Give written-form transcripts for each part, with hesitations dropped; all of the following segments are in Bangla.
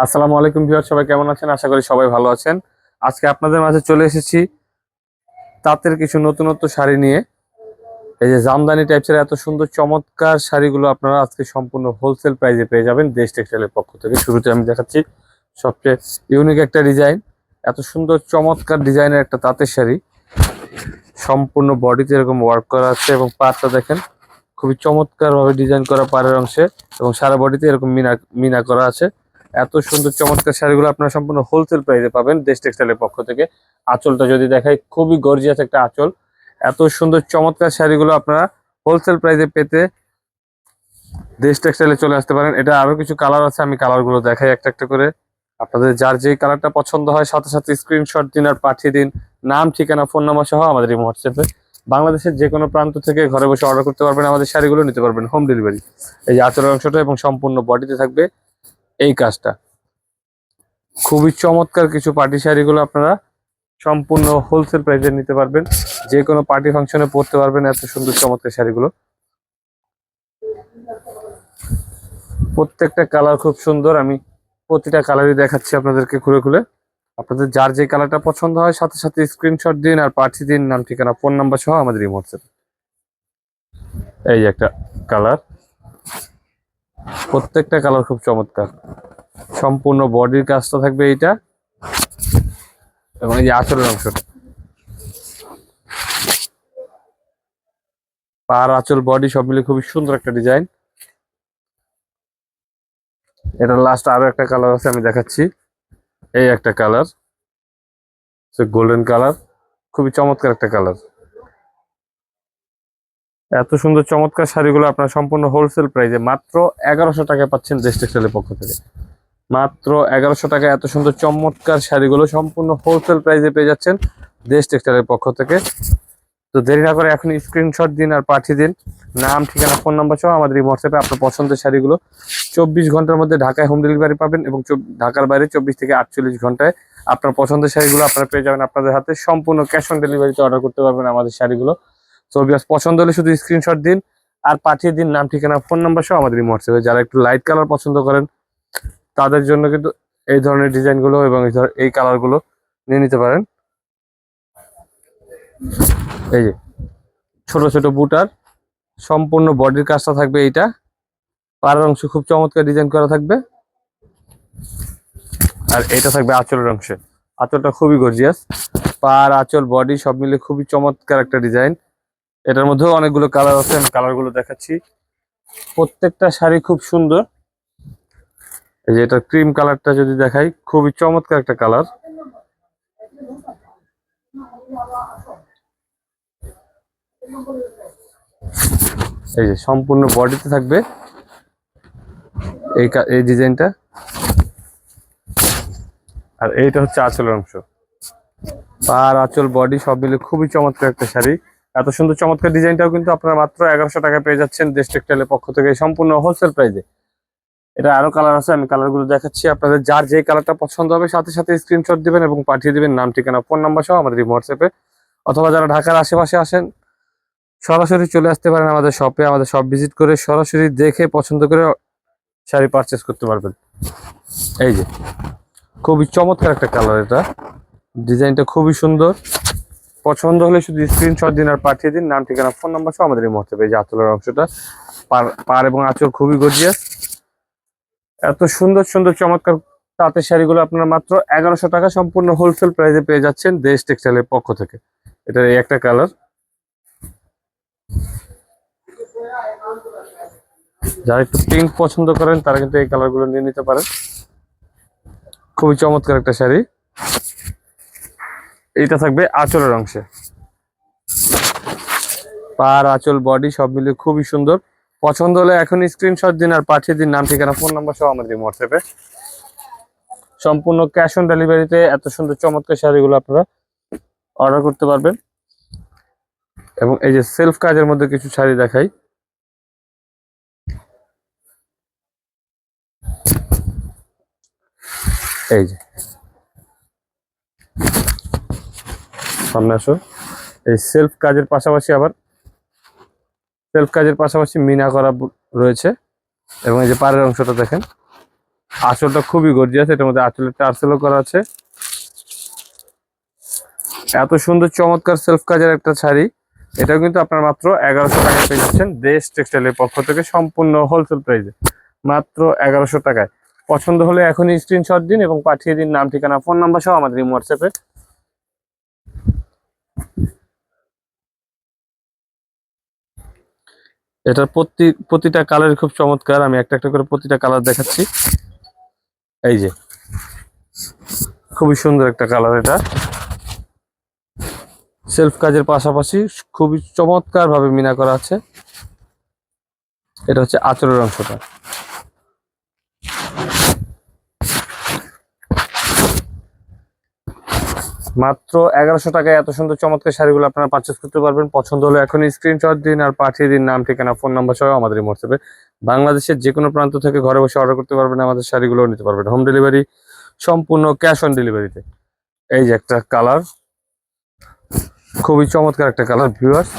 আসসালামু আলাইকুম ভিউয়ার, সবাই কেমন আছেন? আশা করি সবাই ভালো আছেন। আজকে আপনাদের মাঝে চলে এসেছি তাঁতের কিছু নতুনত্ব শাড়ি নিয়ে। এই যে জামদানি টাইপসের এত সুন্দর চমৎকার শাড়িগুলো আপনারা আজকে সম্পূর্ণ হোলসেল প্রাইসে পেয়ে যাবেন দেশ টেক্সটাইলের পক্ষ থেকে। শুরুতে আমি দেখাচ্ছি সবচেয়ে ইউনিক একটা ডিজাইন, এত সুন্দর চমৎকার ডিজাইনের একটা তাঁতের শাড়ি। সম্পূর্ণ বডিতে এরকম ওয়ার্ক করা আছে এবং পাড়টা দেখেন খুবই চমৎকার ভাবে ডিজাইন করা পাড়ের অংশে, এবং সারা বডিতে এরকম মিনা মিনা করা আছে। এত সুন্দর চমৎকার শাড়িগুলো আপনারা সম্পূর্ণ হোলসেল প্রাইসে পাবেন দেশ টেক্সটাইলের পক্ষ থেকে। আঁচলটা যদি দেখাই, খুবই গর্জিয়াস একটা আঁচল। এত সুন্দর চমৎকার শাড়িগুলো আপনারা হোলসেল প্রাইসে পেতে দেশ টেক্সটাইলে চলে আসতে পারেন। এটা আরো কিছু কালার আছে, আমি কালারগুলো দেখাই একটা একটা করে। আপনাদের যার যেই কালারটা পছন্দ হয় সাথে সাথে স্ক্রিনশট দিন আর পাঠিয়ে দিন, নাম, ঠিকানা, ফোন নাম্বার সহ আমাদের এই হোয়াটসঅ্যাপে। বাংলাদেশের যে কোনো প্রান্ত থেকে ঘরে বসে অর্ডার করতে পারবেন, আমাদের শাড়িগুলো নিতে পারবেন হোম ডেলিভারি। এই যে আঁচলের অংশটা এবং সম্পূর্ণ বডিতে থাকবে এই কাজটা। খুবই চমৎকার কিছু পার্টি শাড়িগুলো আপনারা সম্পূর্ণ হোলসেল প্রাইসে নিতে পারবেন, যে কোনো পার্টি ফাংশনে পরতে পারবেন এত সুন্দর চমৎকার শাড়িগুলো। প্রত্যেকটা কালার খুব সুন্দর, আমি প্রতিটা কালারই দেখাচ্ছি আপনাদেরকে খুলে খুলে। আপনাদের যার যে কালারটা পছন্দ হয় সাথে সাথে স্ক্রিনশট দিন আর পাঠিয়ে দিন, নাম, ঠিকানা, ফোন নাম্বার সহ আমাদের এই হোয়াটসঅ্যাপে। এই একটা কালার, প্রত্যেকটা কালার খুব চমৎকার। সম্পূর্ণ বডির কাজটা থাকবে এইটা, এবং এই যে আঁচলের অংশটা, পার, আঁচল, বডি সব মিলে খুবই সুন্দর একটা ডিজাইন। এটা লাস্ট আরো একটা কালার আছে, আমি দেখাচ্ছি। এই একটা কালার, গোল্ডেন কালার, খুবই চমৎকার একটা কালার। এত সুন্দর চমৎকার শাড়িগুলো আপনার সম্পূর্ণ হোলসেল প্রাইসে মাত্র 1100 টাকায় পাচ্ছেন দেশ টেক্সটাইলের পক্ষ থেকে। মাত্র 1100 টাকায় এত সুন্দর চমৎকার শাড়িগুলো সম্পূর্ণ হোলসেল প্রাইসে পেয়ে যাচ্ছেন দেশ টেক্সটাইলের পক্ষ থেকে। তো দেরি না করে এখন স্ক্রিনশট দিন আর পাঠিয়ে দিন, নাম, ঠিকানা, ফোন নাম্বার সহ আমাদের এই হোয়াটসঅ্যাপে আপনার পছন্দের শাড়িগুলো 24 ঘন্টার মধ্যে ঢাকায় হোম ডেলিভারি পাবেন, এবং ঢাকার বাইরে 24 থেকে 48 ঘন্টায় আপনার পছন্দের শাড়িগুলো আপনারা পেয়ে যাবেন আপনাদের হাতে। সম্পূর্ণ ক্যাশ অন ডেলিভারিতে অর্ডার করতে পারবেন আমাদের শাড়িগুলো। তো পছন্দ হলে শুধু স্ক্রিনশট দিন আর পাঠিয়ে দিন, নাম, ঠিকানা, ফোন নাম্বার সহ আমাদের এই হোয়াটসঅ্যাপে। যারা একটু লাইট কালার পছন্দ করেন তাদের জন্য কিন্তু এই ধরনের ডিজাইনগুলো এবং এই কালারগুলো নিয়ে নিতে পারেন। এই যে ছোট ছোট বুটার, সম্পূর্ণ বডির কাজটা থাকবে এইটা, পাড়ের অংশ খুব চমৎকার ডিজাইন করা থাকবে, আর এটা থাকবে আঁচলের অংশে। আঁচলটা খুবই গর্জিয়াস, পাড়, আঁচল, বডি সব মিলে খুবই চমৎকার একটা ডিজাইন। এটার মধ্যেও অনেকগুলো কালার আছে, আমি কালারগুলো দেখাচ্ছি। প্রত্যেকটা শাড়ি খুব সুন্দর। এই যে এটা ক্রিম কালারটা যদি দেখাই, খুবই চমৎকার একটা কালার। এই যে সম্পূর্ণ বডিতে থাকবে এই ডিজাইনটা, আর এইটা হচ্ছে আঁচলের অংশ। পার, আঁচল, বডি সব মিলে খুবই চমৎকার একটা শাড়ি। এত সুন্দর চমৎকার ডিজাইনটাও কিন্তু আপনারা মাত্র 1100 টাকায় পেয়ে যাচ্ছেন দেশ টেক্সটাইলের পক্ষ থেকে সম্পূর্ণ হোলসেল প্রাইসে। এটা আরো কালার আছে, আমি কালারগুলো দেখাচ্ছি। আপনাদের যার যে কালারটা পছন্দ হবে সাথে সাথে স্ক্রিনশট দিবেন এবং পাঠিয়ে দিবেন, নাম, ঠিকানা, ফোন নাম্বার সহ আমাদের এই হোয়াটসঅ্যাপে। অথবা যারা ঢাকার আশেপাশে আসেন সরাসরি চলে আসতে পারেন আমাদের শপে, আমাদের শপ ভিজিট করে সরাসরি দেখে পছন্দ করে শাড়ি পারচেস করতে পারবেন। এই যে খুবই চমৎকার একটা কালার, এটা ডিজাইনটা খুবই সুন্দর। পছন্দ হলে শুধু স্ক্রিনশট দিন আর পাঠিয়ে দিন, নাম, ঠিকানা, ফোন নাম্বার সহ আমাদের এই হোয়াটসঅ্যাপে। এই যে আঁচলের অংশটা, পার এবং আঁচল খুবই গর্জিয়াস। এত সুন্দর সুন্দর চমৎকার তাঁতের শাড়িগুলো আপনারা মাত্র 1100 টাকা সম্পূর্ণ হোলসেল প্রাইসে পেয়ে যাচ্ছেন দেশ টেক্সটাইলের পক্ষ থেকে। এটার এই একটা কালার, যারা একটু পিঙ্ক পছন্দ করেন তারা কিন্তু এই কালারগুলো নিয়ে নিতে পারেন। খুবই চমৎকার একটা শাড়ি। এইটা থাকবে আঁচলের অংশে, পার, আঁচল, বডি সব মিলিয়ে খুবই সুন্দর। পছন্দ হলে এখন স্ক্রিনশট দিন আর পাঠিয়ে দিন, নাম, ঠিকানা, ফোন নাম্বার সহ আমাদের হোয়াটসঅ্যাপে। সম্পূর্ণ ক্যাশ অন ডেলিভারিতে এত সুন্দর চমৎকার শাড়িগুলো আপনারা অর্ডার করতে পারবেন। এবং এই যে সেলফ কাজের মধ্যে কিছু শাড়ি দেখাই। এই যে সামনে আসো। এই সেলফ কাজের পাশাপাশি মিনা করা রয়েছে, এবং এই যে পাড়ের অংশটা দেখেন আঁচলটা খুবই গর্জিয়াস, এটার মধ্যে আঁচলের টার্সেলও করা আছে। এত সুন্দর চমৎকার সেলফ কাজের একটা শাড়ি, এটাও কিন্তু আপনার মাত্র 1100 টাকায় পেয়ে যাচ্ছেন দেশ টেক্সটাইলের পক্ষ থেকে, সম্পূর্ণ হোলসেল প্রাইসে মাত্র 1100 টাকায়। পছন্দ হলে এখনই স্ক্রিনশট দিন এবং পাঠিয়ে দিন নাম, ঠিকানা, ফোন নাম্বার সহ আমাদের হোয়াটসঅ্যাপে। এটার প্রতিটা কালার খুব চমৎকার, আমি একটা একটা করে প্রতিটা কালার দেখাচ্ছি। এই যে খুবই সুন্দর একটা কালার, এটা সেলফ কাজের পাশাপাশি খুবই চমৎকার ভাবে মিনা করা আছে। এটা হচ্ছে আঁচলের অংশটা। মাত্র 1100 টাকায় এত সুন্দর চমৎকার শাড়িগুলো আপনারা পারচেস করতে পারবেন। পছন্দ হলে এখন স্ক্রিনশট দিন আর পাঠিয়ে দিন নাম, ঠিকানা, ফোন নাম্বার সহ আমাদের হোয়াটসঅ্যাপে। বাংলাদেশের যে কোনো প্রান্ত থেকে ঘরে বসে অর্ডার করতে পারবেন, আমাদের শাড়িগুলো নিতে পারবেন হোম ডেলিভারি, সম্পূর্ণ ক্যাশ অন ডেলিভারিতে। এই যে একটা কালার, খুবই চমৎকার একটা কালার ভিউয়ার্স।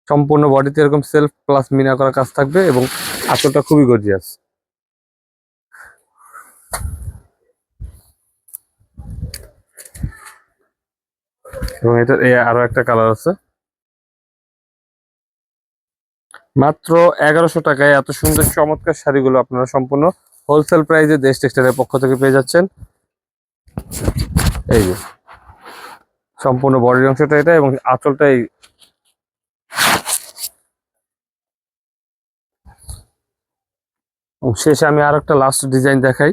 সম্পূর্ণ বডিতে এরকম সেলফ প্লাস মিনা করা কাজ থাকবে এবং আঁচলটা খুবই গর্জিয়াস। এবং এটার আরো একটা কালার আছে। মাত্র 1100 টাকায় এত সুন্দর চমৎকার শাড়িগুলো আপনারা সম্পূর্ণ হোলসেল প্রাইসে দেশ টেক্সটাইলের পক্ষ থেকে পেয়ে যাচ্ছেন। এই যে সম্পূর্ণ বডির অংশটা এটা এবং আঁচলটা এই। শেষে আমি আর একটা লাস্ট ডিজাইন দেখাই।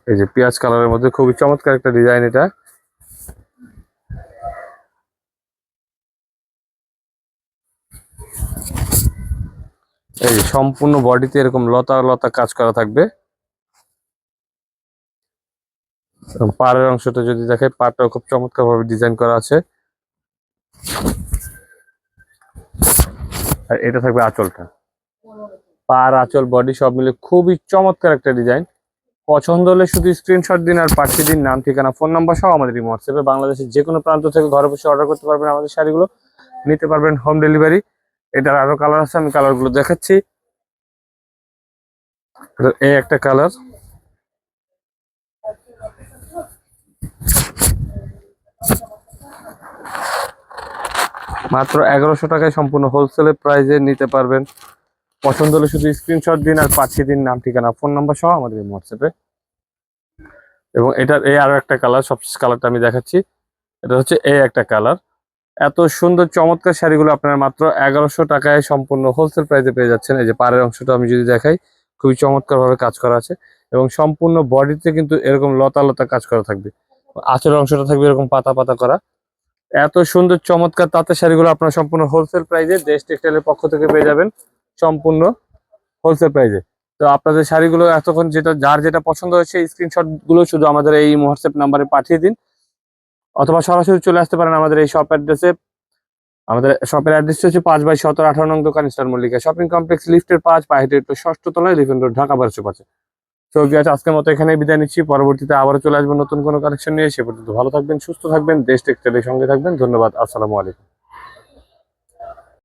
এই যে পেঁয়াজ কালারের মধ্যে খুবই চমৎকার একটা ডিজাইন এটা। এই যে সম্পূর্ণ বডিতে এরকম লতা লতা কাজ করা থাকবে। পাড়ের অংশটা যদি দেখাই, পাড়টাও খুব চমৎকার ভাবে ডিজাইন করা আছে। আর এটা থাকবে আঁচলটা। পাড়, আঁচল, বডি সব মিলে খুবই চমৎকার একটা ডিজাইন। পছন্দ হলে শুধু স্ক্রিনশট দিন আর পাঠিয়ে দিন নাম, ঠিকানা, ফোন নাম্বার সহ আমাদের হোয়াটসঅ্যাপে। বাংলাদেশের যে কোনো প্রান্ত থেকে ঘরে বসে অর্ডার করতে পারবেন, আমাদের শাড়িগুলো নিতে পারবেন হোম ডেলিভারি। এটার আরো কালার আছে, আমি কালারগুলো দেখাচ্ছি। এই একটা কালার, মাত্র 1100 টাকায় সম্পূর্ণ হোলসেলের প্রাইসে নিতে পারবেন। পছন্দ হলে শুধু স্ক্রিনশট দিন আর পাঠিয়ে দিন নাম, ঠিকানা, ফোন নাম্বার সহ আমাদের হোয়াটসঅ্যাপে। এবং এটার আরো একটা কালার, সবচেয়ে কালারটা আমি দেখাচ্ছি। এটা হচ্ছে একটা কালার। এত সুন্দর চমৎকার শাড়িগুলো আপনারা মাত্র 1100 টাকায় সম্পূর্ণ হোলসেল প্রাইসে পেয়ে যাচ্ছেন। এই যে পাড়ের অংশটা আমি যদি দেখাই, খুবই চমৎকার ভাবে কাজ করা আছে এবং সম্পূর্ণ বডিতে কিন্তু এরকম লতা লতা কাজ করা থাকবে। আঁচলের অংশটা থাকবে এরকম পাতা পাতা করা। এত সুন্দর চমৎকার তাঁতের শাড়িগুলো আপনারা সম্পূর্ণ হোলসেল প্রাইসে দেশ টেক্সটাইলের পক্ষ থেকে পেয়ে যাবেন, সম্পূর্ণ হোলসেল প্রাইসে। তো আপনাদের শাড়িগুলো এতক্ষণ যার যেটা পছন্দ হয়েছে স্ক্রিনশট গুলো শুধু আমাদের এই হোয়াটসঅ্যাপ নাম্বারে পাঠিয়ে দিন, অথবা সরাসরি চলে আসতে পারেন আমাদের এই শপ অ্যাড্রেসে। আমাদের শপের অ্যাড্রেস হচ্ছে 5/17 18 নং দোকান, স্টার মল্লিকা শপিং কমপ্লেক্স, লিফটের 5, পায়ে হেঁটে 6ষ্ঠ তলায়, লিফেন রোড, ঢাকা 1205। তো আজকের মতো এখানেই বিদায় নিচ্ছি। পরবর্তীতে আবারও চলে আসবেন নতুন কোনো কালেকশন নিয়ে। সে পর্যন্ত ভালো থাকবেন, সুস্থ থাকবেন, দেশ টেক্সটাইলের সঙ্গে থাকবেন। ধন্যবাদ। আসসালামু আলাইকুম।